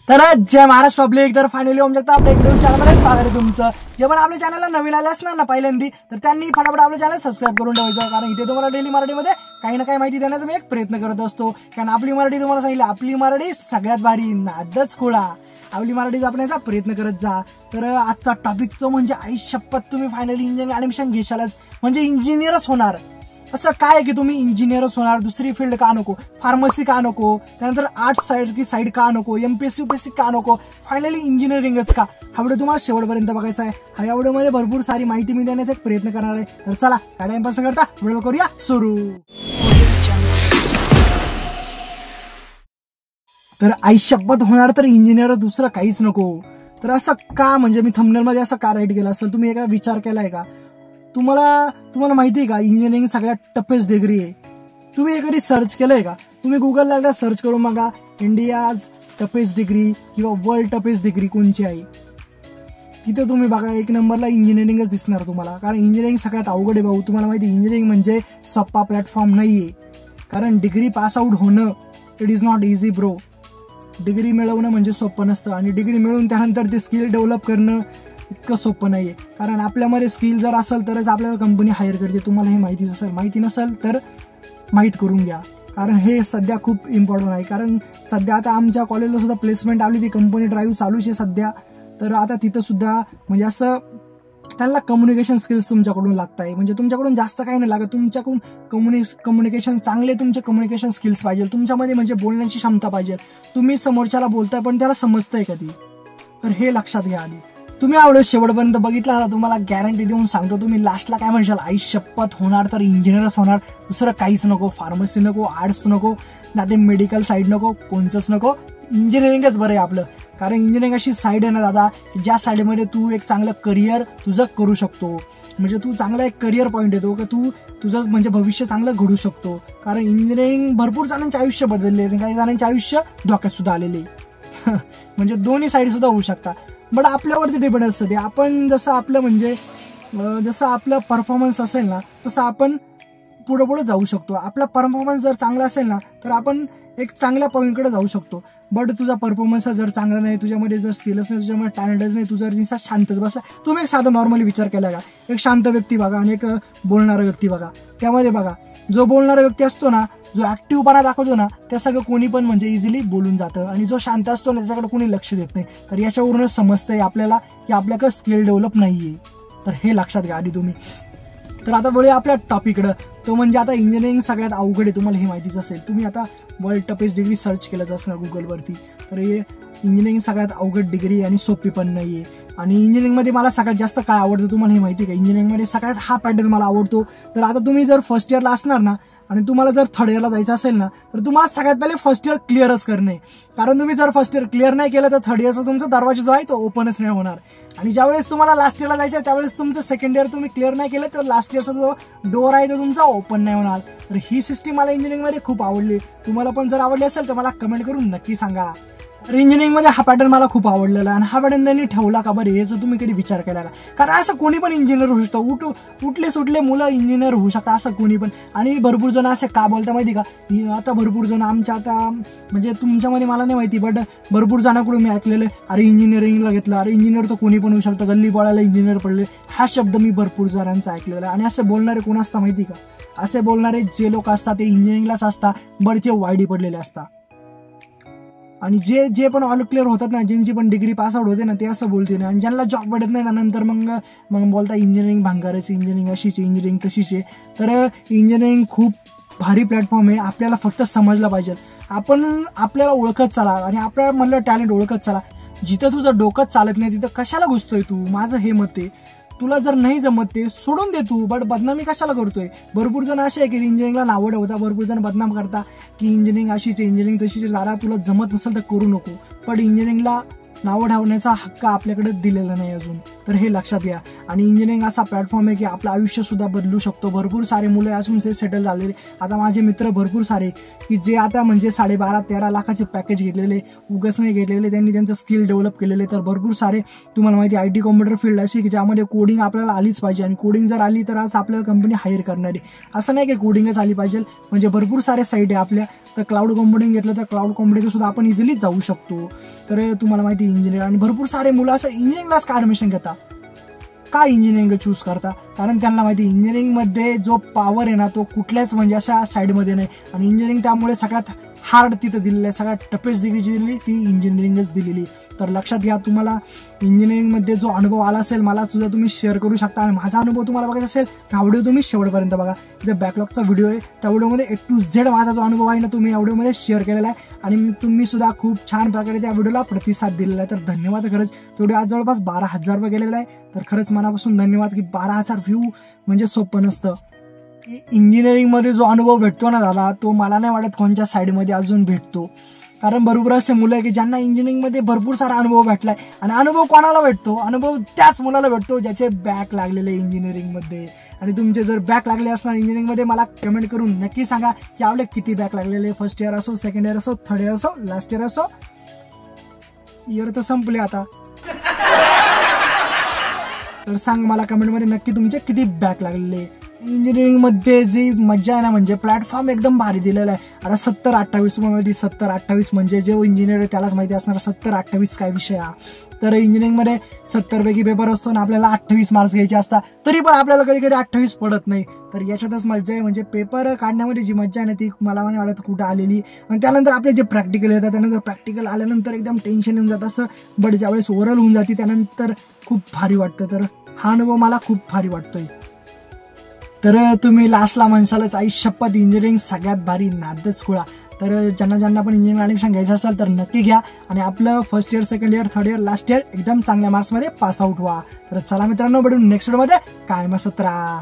तर जय महाराष्ट्र पब्लिक. तर फायनली होऊ शकता आपल्या युट्यूब चॅनलमध्ये स्वागत आहे तुमचं. जे पण आपल्या चॅनलला नवीन आले असणार ना पहिल्यांदी, तर त्यांनी फटाफट आपलं चॅनल सबस्क्राईब करून ठेवायचं, कारण इथे तुम्हाला डेली मराठीमध्ये काही ना काही माहिती देण्याचा मी एक प्रयत्न करत असतो. कारण आपली मराठी तुम्हाला सांगितलं, आपली मराठी सगळ्यात भारी, नादच खुळा. आपली मराठी जपण्याचा प्रयत्न करत जा. तर आजचा टॉपिक तो म्हणजे आई शपथ, तुम्ही फायनली इंजिनिअरिंग ऍडमिशन घेशालच, म्हणजे इंजिनियरच होणार. असं काय की तुम्ही इंजिनियरच होणार, दुसरी फील्ड का नको, फार्मसी का नको, त्यानंतर आर्ट्स साईड का नको, एमपीएससी यूपीएससी का नको, फायनली इंजिनिअरिंगच का. हा व्हिडिओ तुम्हाला शेवटपर्यंत बघायचा आहे. ह्या व्हिडिओमध्ये भरपूर सारी माहिती मी देण्याचा एक प्रयत्न करणार आहे. तर चला काय टाइमपास करता व्हिडिओ करूया सुरू. तर आई शपथ होणार तर इंजिनियर, दुसरं काहीच नको. तर असं का, म्हणजे मी थंबनेलमध्ये असं का राईट केलं असेल, तुम्ही एका विचार केलाय का? तुम्हाला माहिती आहे का इंजिनिअरिंग सगळ्यात टफेस्ट डिग्री आहे. तुम्ही एखादी सर्च केलंय का? तुम्ही गुगलला एकदा सर्च करून बघा, इंडियाज टफेस्ट डिग्री किंवा वर्ल्ड टफेस्ट डिग्री कोणची आहे. तिथे तुम्ही बघा, एक नंबरला इंजिनिअरिंगच दिसणार तुम्हाला. कारण इंजिनिअरिंग सगळ्यात अवघड आहे भाऊ. तुम्हाला माहिती, इंजिनिअरिंग म्हणजे सोपा प्लॅटफॉर्म नाहीये. कारण डिग्री पास आउट होणं it is not easy bro. Degree मिळवणं म्हणजे सोपं नसतं, आणि डिग्री मिळवून त्यानंतर ते स्किल डेव्हलप करणं इतकं सोपं नाहीये. कारण आपल्यामध्ये स्किल जर असेल तरच आपल्याला कंपनी हायर करते. तुम्हाला हे माहितीच असेल, माहिती नसेल तर माहीत करून घ्या, कारण हे सध्या खूप इम्पॉर्टंट आहे. कारण सध्या आता आमच्या कॉलेजला सुद्धा प्लेसमेंट आली, ती कंपनी ड्राईव्ह चालूच आहे सध्या. तर आता तिथं सुद्धा म्हणजे असं त्यांना कम्युनिकेशन स्किल्स तुमच्याकडून लागत आहे. म्हणजे तुमच्याकडून जास्त काही नाही लागत, तुमच्याकडून कम्युनिकेशन चांगले, तुमचे कम्युनिकेशन स्किल्स पाहिजे तुमच्यामध्ये, म्हणजे बोलण्याची क्षमता पाहिजे. तुम्ही समोरच्याला बोलताय पण त्याला समजतंय कधी, तर हे लक्षात घ्या आधी. तुम्ही आवडेल शेवटपर्यंत बघितला ना, तुम्हाला गॅरंटी देऊन सांगतो, तुम्ही लास्टला काय म्हणशाल, आई शपथ होणार तर इंजिनियरच होणार, दुसरं काहीच नको, फार्मसी नको, आर्ट्स नको, ना ते मेडिकल साईड नको, कोणचंच नको, इंजिनिअरिंगच बरं आहे आपलं. कारण इंजिनिअरिंग अशी साईड आहे ना दादा, ज्या साईडमध्ये तू एक चांगलं करिअर तुझं करू शकतो. म्हणजे तू चांगला एक करिअर पॉईंट येतो का, तू तुझं म्हणजे भविष्य चांगलं घडू शकतो. कारण इंजिनिअरिंग भरपूर जणांचे आयुष्य बदलले, काही जणांचे आयुष्य धोक्यात सुद्धा आलेले. म्हणजे दोन्ही साईड सुद्धा होऊ शकतात. बट आपल्यावरती डिपेंड असतं ते. आपण जसं आपलं म्हणजे जसं आपलं परफॉर्मन्स असेल ना, तसं आपण पुढे जाऊ शकतो. आपला परफॉर्मन्स जर चांगला असेल ना, तर आपण एक चांगल्या पॉईंटकडे जाऊ शकतो. बट तुझा परफॉर्मन्स जर चांगला नाही, तुझ्यामध्ये जर स्किल्स नाही, तुझ्यामध्ये टॅलेंटच नाही, तू जर निसा शांतच बसला. तुम्ही एक साधा नॉर्मली विचार केला का, एक शांत व्यक्ती बघा आणि एक बोलणारा व्यक्ती बघा. त्यामध्ये बघा, जो बोलणारा व्यक्ती असतो ना, जो ऍक्टिव्हपणा दाखवतो ना, त्या सगळं कोणी पण म्हणजे इझिली बोलून जातं. आणि जो शांत असतो ना, त्याच्याकडे कोणी लक्ष देत नाही. तर याच्यावरूनच समजतंय आपल्याला की आपल्याकडे स्किल डेव्हलप नाहीये. तर हे लक्षात घ्या आधी तुम्ही. तर आता वळूया आपल्या टॉपिककडं. तो म्हणजे आता इंजिनिअरिंग सगळ्यात अवघड आहे, तुम्हाला हे माहितीच असेल. तुम्ही आता वर्ल्ड टफेस्ट डिग्री सर्च केलंच असणार गुगलवरती. तर हे इंजिनिअरिंग सगळ्यात अवघड डिग्री आणि सोपी पण नाहीये. आणि इंजिनिअरिंगमध्ये मला सगळ्यात जास्त काय आवडतं तुम्हाला हे माहिती आहे का? इंजिनिअरिंगमध्ये सगळ्यात हा पॅटर्न मला आवडतो. तर आता तुम्ही जर फर्स्ट इयरला असणार ना, आणि तुम्हाला जर थर्ड इयरला जायचं असेल ना, तर तुम्हाला सगळ्यात पहिले फर्स्ट इयर क्लिअरच करणे. कारण तुम्ही जर फर्स्ट इयर क्लिअर नाही केलं तर थर्ड इयरचा तुमचा दरवाजा जो आहे तो ओपनच नाही होणार. आणि ज्यावेळेस तुम्हाला लास्ट इयरला जायचं आहे, त्यावेळेस तुमचं सेकंड इयर तुम्ही क्लिअर नाही केलं तर लास्ट इयरचा जो डोअर आहे तो तुमचा ओपन नाही होणार. तर ही सिस्टीम मला इंजिनिअरिंगमध्ये खूप आवडली. तुम्हाला पण जर आवडली असेल तर मला कमेंट करून नक्की सांगा. तर इंजिनिअरिंगमध्ये हा पॅटर्न मला खूप आवडलेला, आणि हा पॅटर्न त्यांनी ठेवला का बरं, याचा तुम्ही कधी विचार केला का? कारण असं कोणी पण इंजिनियर होऊ शकतं, उठले सुटले मुलं इंजिनियर होऊ शकतात, असं कोणी पण. आणि भरपूर जण असे का बोलता माहिती का? आता भरपूर जण आमच्या, आता म्हणजे तुमच्यामध्ये मला नाही माहिती, बट भरपूर जणांकडून मी ऐकलेलं, अरे इंजिनिअरिंगला घेतलं, अरे इंजिनियर तर कोणी पण होऊ शकतं, गल्ली बोळाला इंजिनियर पडले. हा शब्द मी भरपूर जणांचा ऐकलेला. आणि असे बोलणारे कोण असतात माहिती का? असे बोलणारे जे लोक असतात ते इंजिनिअरिंगलाच असतात, बटचे वायडी पडलेले असतात. आणि जे पण ऑल क्लिअर होतात ना, ज्यांची पण डिग्री पास आउट होते ना, ते असं बोलते ना. आणि ज्यांना जॉब भेटत नाही ना, नंतर मग बोलता इंजिनिअरिंग भांगारच, इंजिनिअरिंग अशीच, इंजिनिअरिंग तशीच आहे. तर इंजिनिअरिंग खूप भारी प्लॅटफॉर्म आहे. आपल्याला फक्त समजलं पाहिजे. आपल्याला ओळखत चला, आणि आपल्याला म्हणलं टॅलेंट ओळखत चला. जिथं तुझं डोकंच चालत नाही तिथं कशाला घुसतोय तू, माझं हे मत आहे. तुला जर नाही जमत ते सोडून दे तू, बट बदनामी कशाला करतोय? भरपूर जण असे आहे की इंजिनिअरिंगला नावं ठेवता, भरपूर जण बदनाम करता की इंजिनिअरिंग अशीच, इंजिनिअरिंग तशीच. दादा तुला जमत नसेल तर करू नको, पण इंजिनिअरिंगला नावं ठेवण्याचा हक्क आपल्याकडे दिलेला नाही अजून. तर हे लक्षात घ्या. आणि इंजिनिअरिंग असा प्लॅटफॉर्म आहे की आपलं आयुष्य सुद्धा बदलू शकतो. भरपूर सारे मुलं असून ते सेटल झालेले. आता माझे मित्र भरपूर सारे की जे आता म्हणजे 12.5-13 लाखाचे पॅकेज घेतलेले, उगाच नाही घेतलेले, त्यांनी त्यांचं स्किल डेव्हलप केलेले. तर भरपूर सारे तुम्हाला माहिती IT कॉम्प्युटर फील्ड अशी की ज्यामध्ये कोडिंग आपल्याला आलीच पाहिजे आणि कोडिंग जर आली तर आज आपल्याला कंपनी हायर करणारी. असं नाही की कोडिंगच आली पाहिजे, म्हणजे भरपूर सारे साईट आहे आपल्या. तर क्लाउड कॉम्प्युटिंग घेतलं तर क्लाउड कॉम्प्युटिंग सुद्धा आपण इझिली जाऊ शकतो. तर तुम्हाला माहिती इंजिनिअर आणि भरपूर सारे मुलं असं इंजिनिअरिंगलाच का ॲडमिशन घेतात, का इंजिनिअरिंग चूज करता, कारण त्यांना माहिती इंजिनिअरिंगमध्ये जो पॉवर आहे ना तो कुठल्याच म्हणजे अशा साईडमध्ये नाही. आणि इंजिनिअरिंग त्यामुळे सगळ्यात हार्ड तिथं दिलेलं आहे, सगळ्यात टफेस्ट डिग्री जी दिली ती इंजिनिअरिंगच दिलेली. तर लक्षात घ्या, तुम्हाला इंजिनिअरिंगमध्ये जो अनुभव आला असेल मला सुद्धा तुम्ही शेअर करू शकता. आणि माझा अनुभव तुम्हाला बघायचा असेल तर हा व्हिडिओ तुम्ही शेवटपर्यंत बघा. इथे बॅकलॉगचा व्हिडिओ आहे, त्या व्हिडिओमध्ये A to Z माझा जो अनुभव आहे ना तो मी या व्हिडिओमध्ये शेअर केलेला आहे. आणि तुम्ही सुद्धा खूप छान प्रकारे त्या व्हिडिओला प्रतिसाद दिलेला आहे. तर धन्यवाद खरंच. व्हिडिओ आज जवळपास 12,000 वर गेलेला आहे. तर खरंच मनापासून धन्यवाद की 12,000 व्ह्यू म्हणजे सोपं नसतं. इंजिनिअरिंगमध्ये जो अनुभव भेटतो ना दादा, तो मला नाही वाटत कोणत्या साईडमध्ये अजून भेटतो. कारण बरोबर असे मुलं आहे की ज्यांना इंजिनिअरिंगमध्ये भरपूर सारा अनुभव भेटलाय. आणि अनुभव कोणाला भेटतो, अनुभव त्याच मुलाला भेटतो ज्याचे बॅक लागलेले इंजिनिअरिंगमध्ये. आणि तुमचे जर बॅक लागले असणार इंजिनिअरिंगमध्ये मला कमेंट करून नक्की सांगा की आपले किती बॅक लागलेले, फर्स्ट इयर असो, सेकंड इयर असो, थर्ड इयर असो, लास्ट इयर असो. इयर तर संपले आता. तर सांग मला कमेंटमध्ये नक्की तुमचे किती बॅक लागलेले. इंजिनिअरिंगमध्ये जी मजा आहे ना, म्हणजे प्लॅटफॉर्म एकदम भारी दिलेला आहे. आता 70-28 मध्ये 70-28 म्हणजे जे इंजिनियर आहे त्यालाच माहिती असणार 70-28 काय विषय हा. तर इंजिनिअरिंगमध्ये 70 पैकी पेपर असतो आणि आपल्याला 28 मार्क्स घ्यायचे असतात, तरी पण आपल्याला कधी कधी 28 पडत नाही. तर याच्यातच मजा आहे, म्हणजे पेपर काढण्यामध्ये जी मजा आहे ना ती मला नाही वाटत कुठं आलेली. आणि त्यानंतर आपले जे प्रॅक्टिकल येतात त्यानंतर प्रॅक्टिकल आल्यानंतर एकदम टेन्शन येऊन जातं असं, बट ज्यावेळेस ओव्हरऑल होऊन जाते त्यानंतर खूप भारी वाटतं. तर हा अनुभव मला खूप भारी वाटतोय. तर तुम्ही लास्टला म्हणसालच आई शपथ इंजिनिअरिंग सगळ्यात भारी नादच खुळा. तर ज्यांना पण इंजिनिअरिंग ॲडमिशन घ्यायचं असेल तर नक्की घ्या आणि आपलं first year, second year, third year, last year एकदम चांगल्या मार्क्समध्ये पास आउट व्हा. तर चला मित्रांनो, भेटून नेक्स्ट व्हिडिओमध्ये. कायम असत राहा.